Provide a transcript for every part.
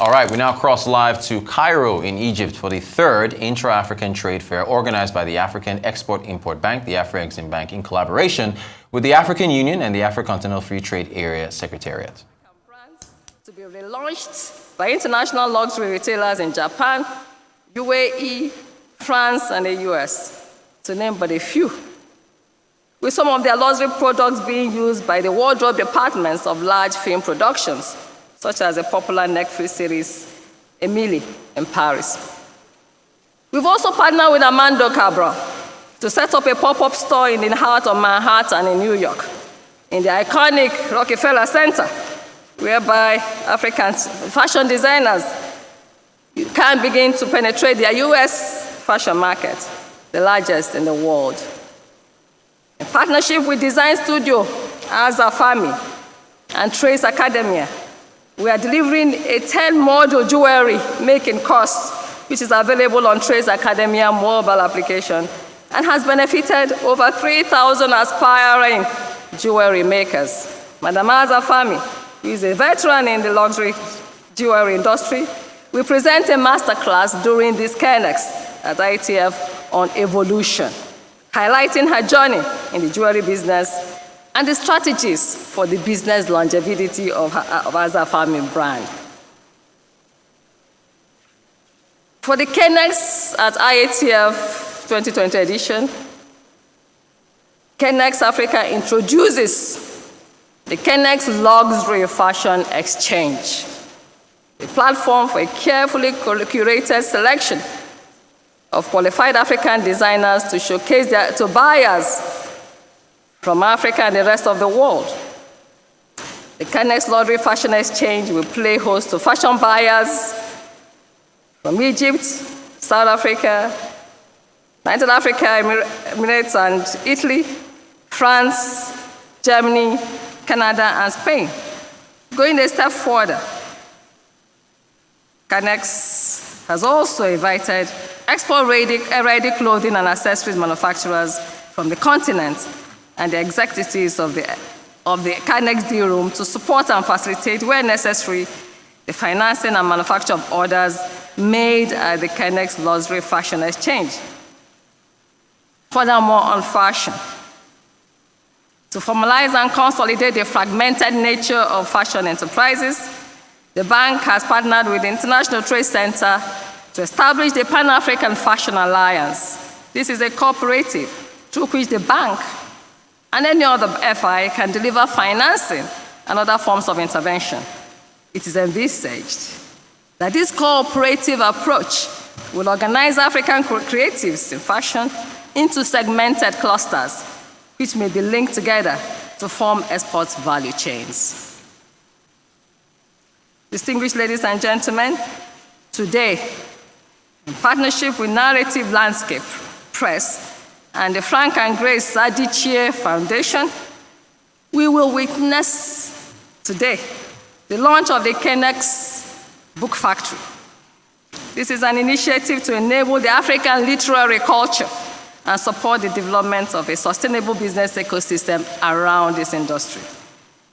All right, we now cross live to Cairo in Egypt for the third Intra-African Trade Fair organized by the African Export-Import Bank, the Afro-Exim Bank, in collaboration with the African Union and the Afro-Continental Free Trade Area Secretariat. To be relaunched by international luxury retailers in Japan, UAE, France, and the US, to name but a few, with some of their luxury products being used by the wardrobe departments of large film productions, such as the popular Netflix series Emily in Paris. We've also partnered with Armando Cabral to set up a pop-up store in the heart of Manhattan in New York, in the iconic Rockefeller Center, whereby African fashion designers can begin to penetrate their US fashion market, the largest in the world. In partnership with design studio Azza Fami and Trace Academia, we are delivering a 10-module jewelry making course, which is available on Trace Academia mobile application and has benefited over 3,000 aspiring jewelry makers. Madam Azza Fami, who is a veteran in the luxury jewelry industry, will present a masterclass during this CANEX at ITF on evolution, highlighting her journey in the jewelry business and the strategies for the business longevity of Azza Fami brand. For the CANEX at IATF 2020 edition, CANEX Africa introduces the CANEX Luxury Fashion Exchange, a platform for a carefully curated selection of qualified African designers to showcase to buyers from Africa and the rest of the world. The CANEX Luxury Fashion Exchange will play host to fashion buyers from Egypt, South Africa, United Africa, Emirates and Italy, France, Germany, Canada, and Spain. Going a step further, CANEX has also invited export-ready clothing and accessories manufacturers from the continent and the executives of the CANEX deal room to support and facilitate, where necessary, the financing and manufacture of orders made at the CANEX Luxury Fashion Exchange. Furthermore, on fashion, to formalize and consolidate the fragmented nature of fashion enterprises, the bank has partnered with the International Trade Center to establish the Pan-African Fashion Alliance. This is a cooperative through which the bank and any other FI can deliver financing and other forms of intervention. It is envisaged that this cooperative approach will organize African creatives in fashion into segmented clusters, which may be linked together to form export value chains. Distinguished ladies and gentlemen, today, in partnership with Narrative Landscape Press and the Frank and Grace Adichie Foundation, we will witness today the launch of the CANEX Book Factory. This is an initiative to enable the African literary culture and support the development of a sustainable business ecosystem around this industry.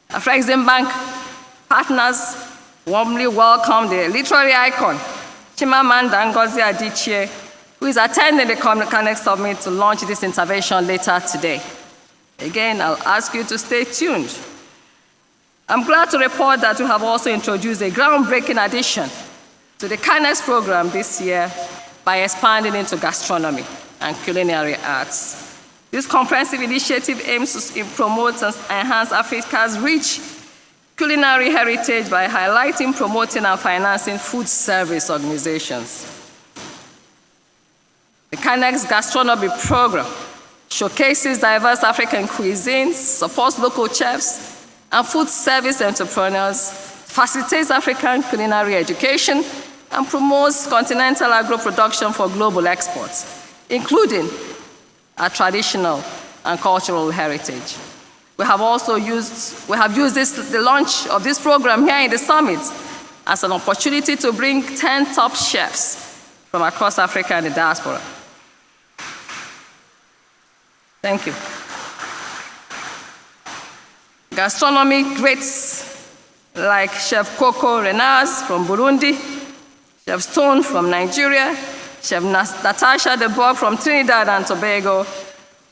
Afro-Exim Bank partners warmly welcome the literary icon, Chimamanda Ngozi Adichie, who is attending the CANEX Summit to launch this intervention later today. Again, I'll ask you to stay tuned. I'm glad to report that we have also introduced a groundbreaking addition to the CANEX program this year by expanding into gastronomy and culinary arts. This comprehensive initiative aims to promote and enhance Africa's rich culinary heritage by highlighting, promoting, and financing food service organizations. The CANEX Gastronomy Program showcases diverse African cuisines, supports local chefs and food service entrepreneurs, facilitates African culinary education, and promotes continental agro-production for global exports, including our traditional and cultural heritage. We have used the launch of this program here in the summit as an opportunity to bring 10 top chefs from across Africa and the diaspora. Thank you. Gastronomy greats like Chef Coco Renaz from Burundi, Chef Stone from Nigeria, Chef Natasha DeBock from Trinidad and Tobago,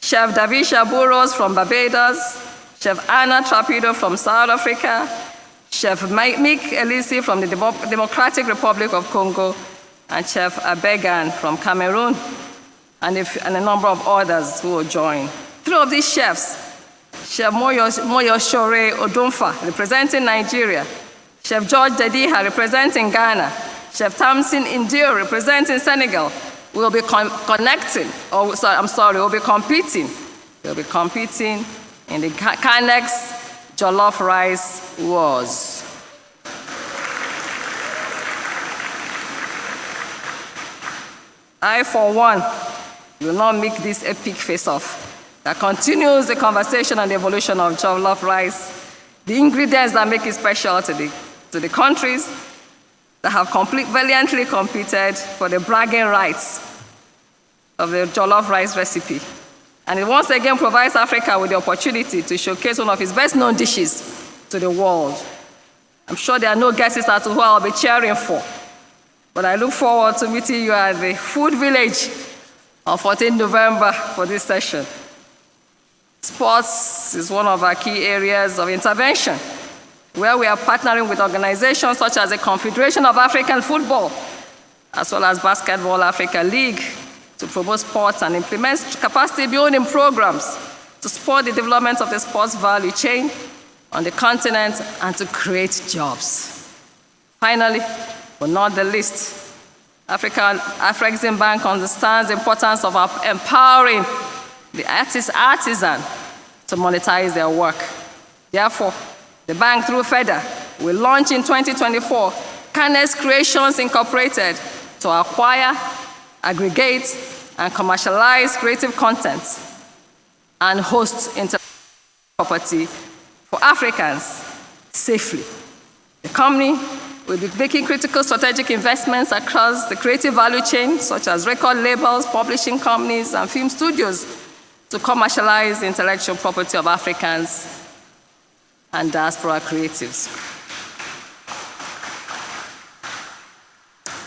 Chef Davisha Burros from Barbados, Chef Anna Trapido from South Africa, Chef Mick Elisi from the Democratic Republic of Congo, and Chef Abegan from Cameroon, and a number of others who will join. Three of these chefs, Chef Moyoshore Odumfa, representing Nigeria, Chef George Dediha, representing Ghana, Chef Tamsin Indio, representing Senegal, will be competing. They'll be competing in the CANEX Jollof Rice Wars. I, for one, will not make this epic face-off that continues the conversation on the evolution of jollof rice, the ingredients that make it special to the countries that have valiantly competed for the bragging rights of the jollof rice recipe. And it once again provides Africa with the opportunity to showcase one of its best-known dishes to the world. I'm sure there are no guesses as to who I'll be cheering for, but I look forward to meeting you at the Food Village on 14 November for this session. Sports is one of our key areas of intervention, where we are partnering with organizations such as the Confederation of African Football, as well as Basketball Africa League, to promote sports and implement capacity building programs to support the development of the sports value chain on the continent and to create jobs. Finally, but not the least, Afrexim Bank understands the importance of empowering the artisan to monetize their work. Therefore, the bank, through FEDA, will launch in 2024 CANEX Creations Incorporated to acquire, aggregate, and commercialize creative content and host intellectual property for Africans safely. The company will be making critical strategic investments across the creative value chain, such as record labels, publishing companies, and film studios, to commercialize the intellectual property of Africans and diaspora creatives.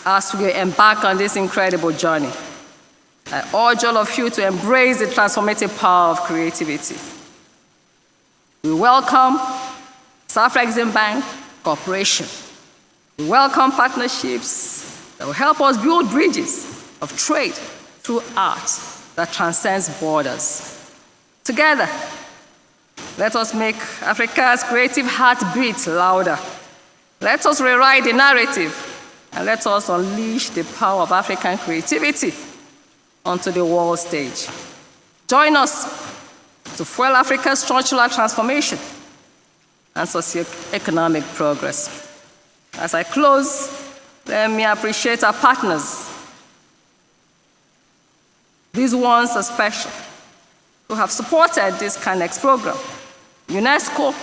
As we embark on this incredible journey, I urge all of you to embrace the transformative power of creativity. We welcome Afrexim Bank cooperation. We welcome partnerships that will help us build bridges of trade through art that transcends borders. Together, let us make Africa's creative heartbeat louder. Let us rewrite the narrative, and let us unleash the power of African creativity onto the world stage. Join us to fuel Africa's structural transformation and socio-economic progress. As I close, let me appreciate our partners. These ones are special, who have supported this CANEX program: UNESCO,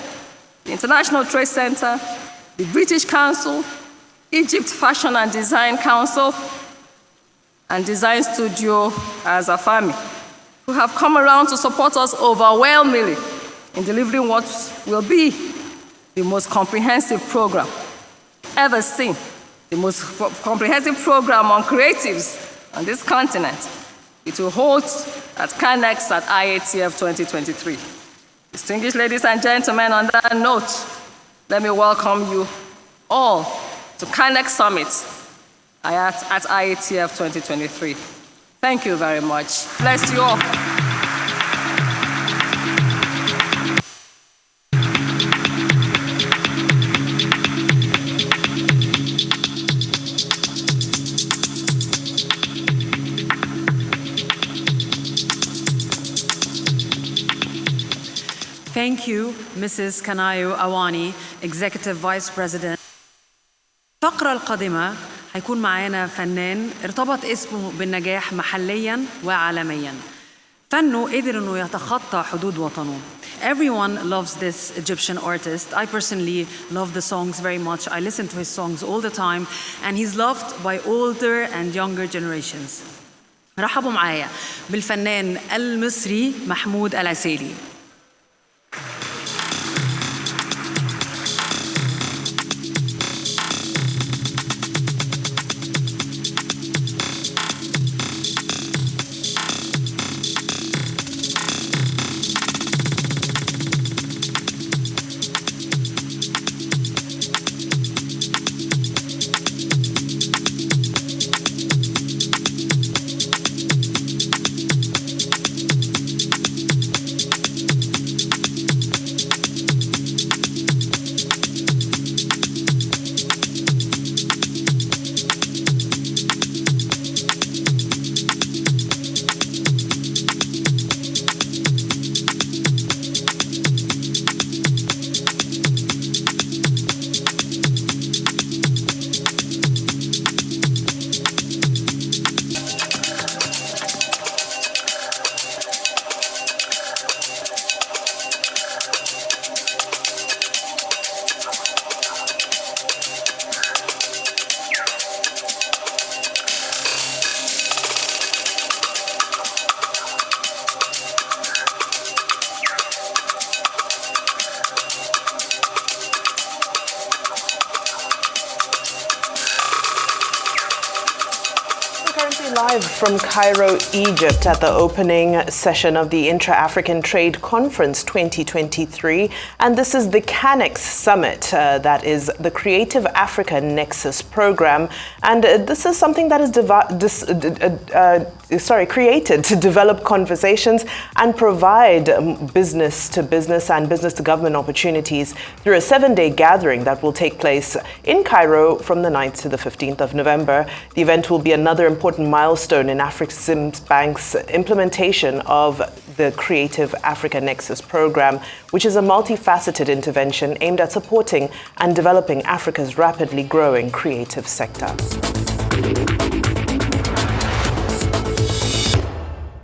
the International Trade Center, the British Council, Egypt Fashion and Design Council, and Design Studio Azafami, who have come around to support us overwhelmingly in delivering what will be the most comprehensive program ever seen, the most comprehensive program on creatives on this continent. It will hold at CANEX at IATF 2023. Distinguished ladies and gentlemen, on that note, let me welcome you all to CANEX Summit at IATF 2023. Thank you very much. Bless you all. Thank you, Mrs. Kanayo Awani, Executive Vice President. الفقرة القادمة هيكون معانا فنان ارتبط اسمه بالنجاح محلياً وعالمياً. فنه قدر إنه يتخطى حدود وطنه. Everyone loves this Egyptian artist. I personally love the songs very much. I listen to his songs all the time, and he's loved by older and younger generations. رحبوا معايا بالفنان المصري محمود العسيلي. Live from Cairo, Egypt at the opening session of the Intra-African Trade Conference 2023. And this is the CANEX Summit, that is the Creative Africa Nexus program. And this is something that is created to develop conversations and provide business to business and business to government opportunities through a 7-day gathering that will take place in Cairo from the 9th to the 15th of November. The event will be another important milestone in Afreximbank's implementation of the Creative Africa Nexus program, which is a multifaceted intervention aimed at supporting and developing Africa's rapidly growing creative sector.